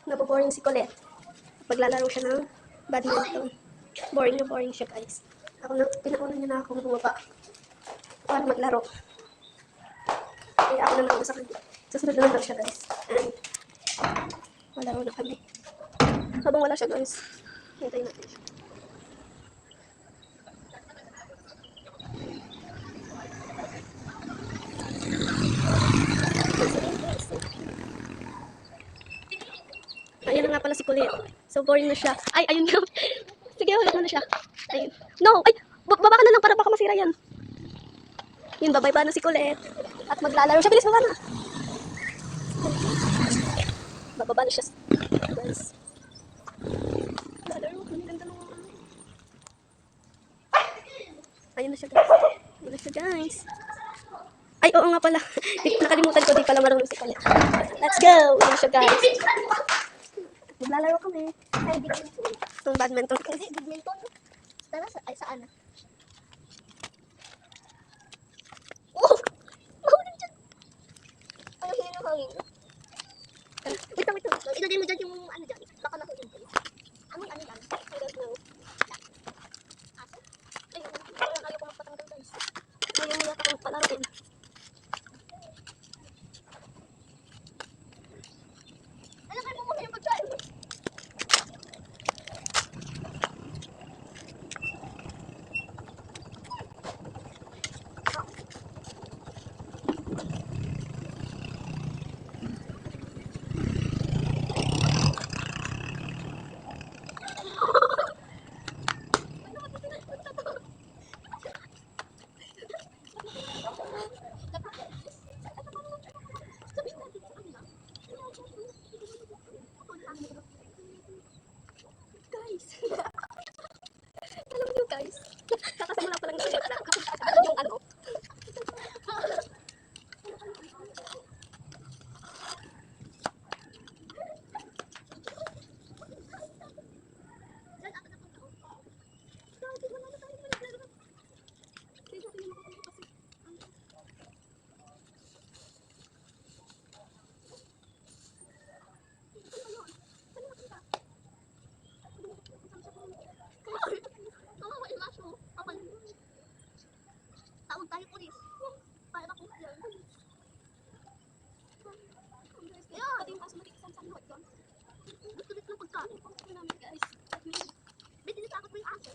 naboboring si Colette. Maglalaro siya ng badminton. Boring na boring siya, guys. Pinauna niya na akong bumaba para maglaro. Kaya ako na lang sa kanya. Susunod na lang siya, guys. And malaro na kami. Habang wala siya, guys, hintayin natin siya. Ayun na nga pala si Colette. So boring na siya. Ay, ayun nga. Sige, huwag mo na siya. Ayun. No! Ay! Baba ka na lang para baka masira yan. Yun, babay pa na si Colette. At maglalaro siya. Bilis, baba na. Bababa na siya. Guys. Lalaro. Ang ganda nung ayun na siya, guys. Ayun na siya, guys. Ay, oo nga pala. Nakalimutan ko, di pala marunong si Colette. Let's go! Ayun na siya, guys. Maglalaro kami. Ay, badminton. Itong badminton. Kasi badminton. Tara, ay, saan na? Oh! Oh, nandiyan. Ano hilo ng hangin? Wait lang. Ilagay mo dyan yung ano dyan. Baka nahulog kayo. Anong ano yan? I don't know. Aso? Ay, ayaw ko magpatanggal, guys. Ayaw mo yata akong palaruin. Alakay mo muna yung pagkain. Alam niyo, guys, kakasimula pa lang yung ano. Tawag tayo pulis. Para ako yan. Kaya, pati yung aso matikisan sa loob doon. Tulit ng pagkain. Pagkain namin, guys. Ba't tinitakot mo yung aso?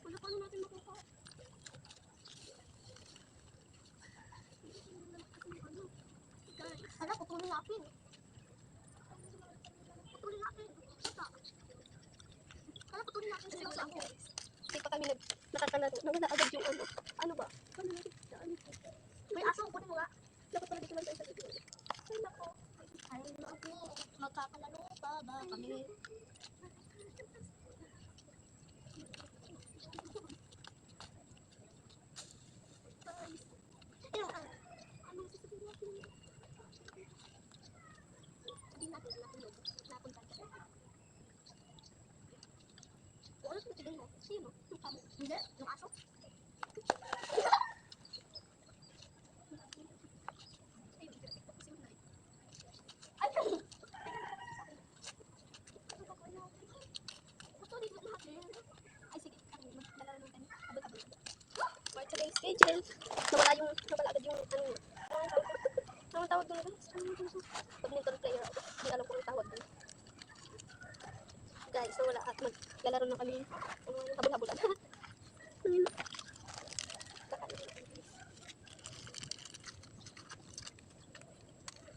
Wala paano natin makuha. Hala, putulin natin. Putulin natin. Hala, putulin natin sa mga ako. Hindi pa kami nakakalaro. Nawala agad yung ano. Ano ba? May aso, kunin mo nga. Dapat pala dito lang tayo sa dito. Ay, nako. Ay, nako. Magkakalaro pa ba kami? Sino? Hindi? Yung aso? For today's video, nawala agad yung ano. Anong tawag doon? Badminton player. Hindi alam kung ang tawag doon. Guys, nawala at maglalaro na kami. Habol-habolan.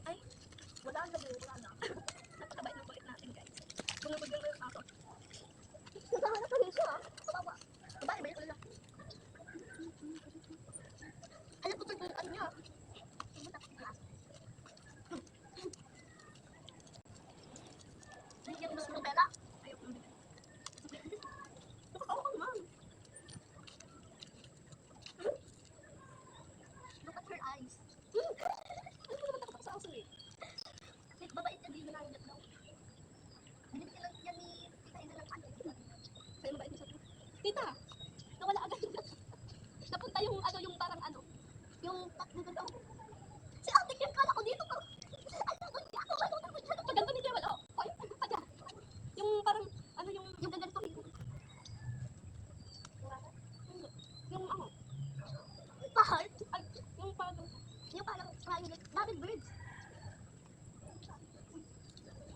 Ay, wala ang gabi. Wala na. Napakabait ng kulit natin, guys. Bumubog yung aso. Nakahanap na rin siya. Kawawa. Babae ba yun ulit? Alam ko ito yung ano niya. Bigyan mo sa nobela. Ayaw ko bigyan. Nakakawa ka naman. Look at her eyes. Ano ko naman takot sa aso eh? Like, babait ka din na lang daw. Binibigyan lang yan ni Tita Ina ng ano. Kaya mabait mo sa ito. Tita! Nawala agad yung napunta yung ano, yung parang ano. Yung ano, si ate Kim, kala ko dito ka. Paganda ni Jewel, oh. Ay, paganda. Yung parang, ano yung ganito. Yung ano, pahal. Ay, yung parang David Bridge.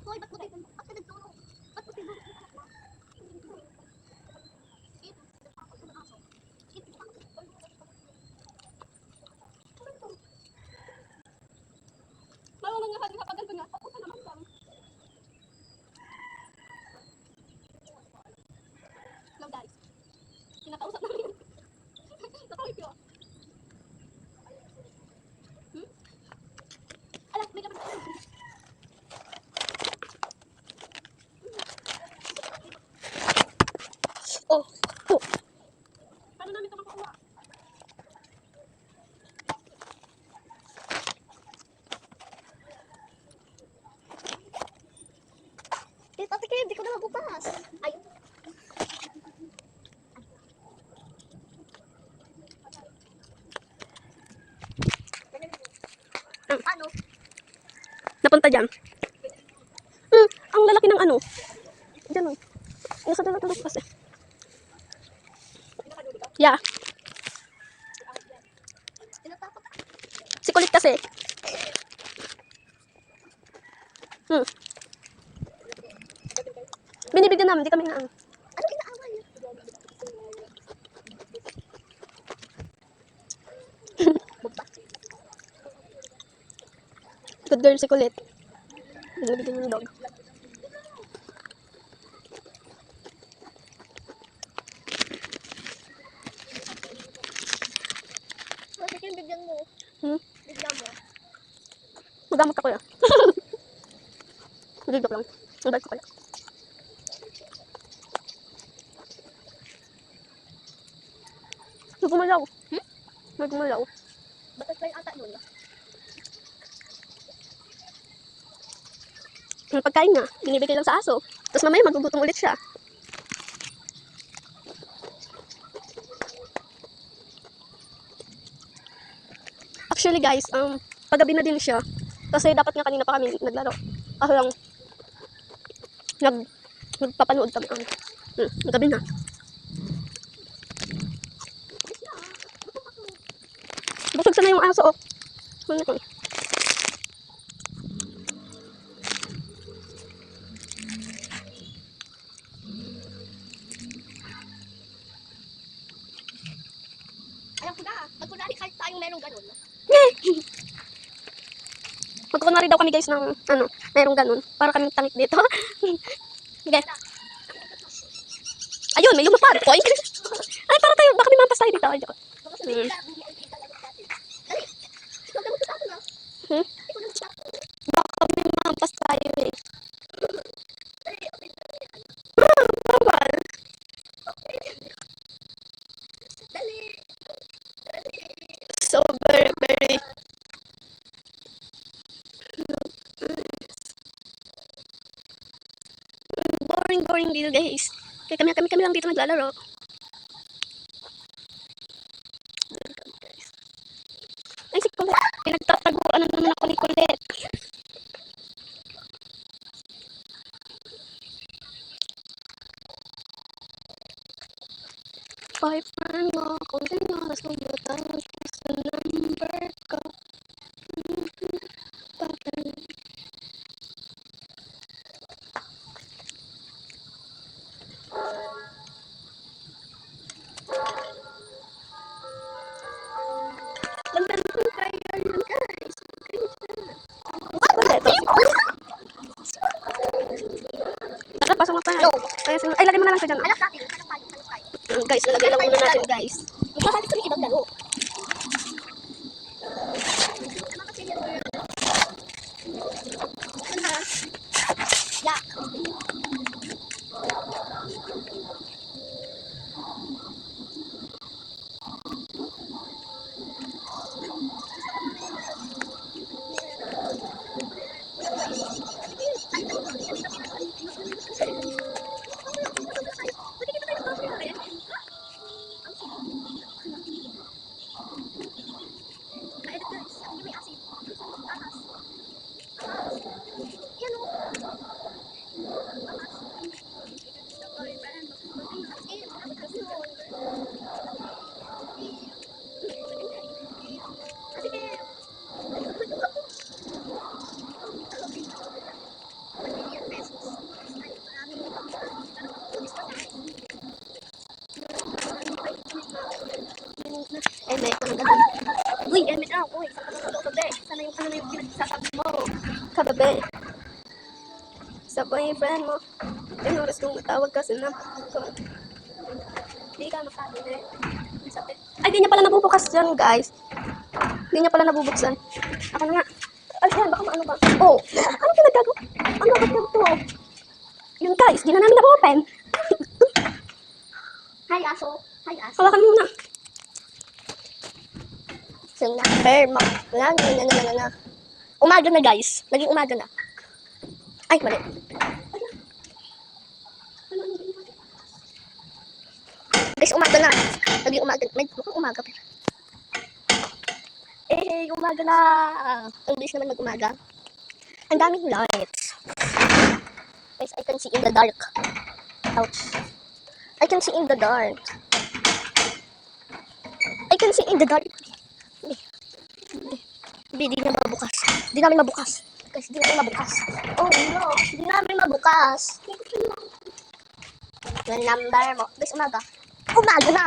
Hoy, ba't mo tayo? Ba't ka nagtulong? Ba't mo tinulong? Marunong nga sa paganda nga. Ako naman lang. No, guys. Kinakausap namin yun. Nakawit yun. Alam, may laman tayo. Oh. Paano namin ito makukuha? Ate Kim, di ko na mabukas. Ay. Ano? Napunta dyan. Ang lalaki ng ano. Dyan o. Nasa dala-dala ko kasi. Yeah. Si kulit kasi. Binibigyan namin, di kami na ano. Ano inaaway? Good girl si kulit. Binibigyan yung dog. Sige, bigyan mo. Bigyan mo. Magamot ako yan. Hindi, joke lang. Ang bad ko pala. Nagumalaw. Nagumalaw. Butterfly ata nun. Yung pagkain nga, binibigay lang sa aso. Tapos mamaya magugutom ulit siya. Actually guys, paggabi na din siya. Kasi dapat nga kanina pa kami naglaro. Ako lang, nagpapanood kami. Gabi na. Busog sana yung aso, oh. Ano ko? Alam ko na, magkunwari kahit tayong merong ganun. Magkunwari daw kami guys ng, merong ganun. Para kaming tangik dito. Okay. Ayun, may lumapad. Ay, para tayo, baka may mampas tayo dito. Ay, baka may mampas tayo eh. So very, very boring dito guys. Kaya kami lang dito naglalaro. Ay, si Kulit. Pinagtataguan na naman ako ni Kulit. Boyfriend mo, kung gano'n, sumutan sa number ko. Pasok na tayo. Ay, lagay mo na lang siya dyan. Guys, nalagay lang muna natin, guys. Magkakalit kami ibang laro. Yeah. Eme, ano na lang. Uy, Eme daw. Uy, saan ka na kabe? Sana yung ano na yung pinagsasabi mo. Kababe. Sa boyfriend mo. Yung oras kong matawag kasi na. Hindi ka masabi na eh. Ay, di niya pala nabubukas yan, guys. Di niya pala nabubuksan. Ako na nga. Ay, yan, baka maano ba? Oh, ano pinagagawa? Ano ba ito? Yun, guys, di na namin na-open. Hi, aso. Hi, aso. Hawakan mo muna. Sinakperma. Na. Umaga na, guys. Naging umaga na. Ay, mali. Guys, umaga na. Naging umaga. May mukhang umaga pa. Umaga na. Ang bilis naman mag-umaga. Ang daming lights. Guys, I can see in the dark. Ouch. I can see in the dark. I can see in the dark. Hindi na mabukas. Hindi namin mabukas. Guys, hindi namin mabukas. Oh no, hindi namin mabukas. Yung number mo. Guys, umaga. Umaga na.